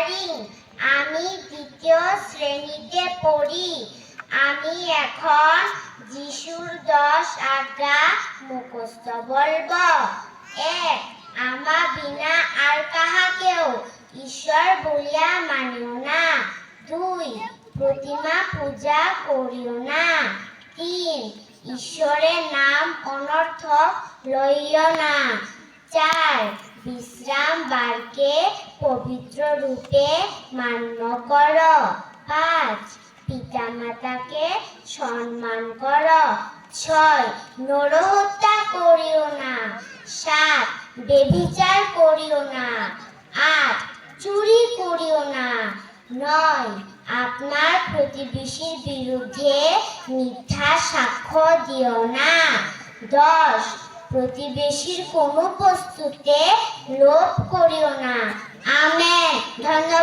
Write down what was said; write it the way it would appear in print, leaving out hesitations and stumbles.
Darling, আমি দ্বিতীয় শ্রেণীতে পড়ি। আমি এখন যিশুর 10 আজ্ঞা মুখস্থ বলবো। 1, আমা বিনা আর কাহাকেও ঈশ্বর বলিয়া মানিও না। 2, প্রতিমা পূজা করিও না। 3, ঈশ্বরের নাম অনর্থক লইও না। 4, বিশ্রাম বারকে পবিত্র রূপে মান্য করো। 5, পিতা মাতাকে সম্মান করো। 6, নরহত্যা করিও না। 7, ব্যভিচার করিও না। 8, চুরি করিও না। 9, আপনার প্রতিবেশীর বিরুদ্ধে মিথ্যা সাক্ষ্য দিও না। 10, প্রতিবেশীর কোনো বস্তুতে লোভ করিও না। আমেন। ধন্যবাদ।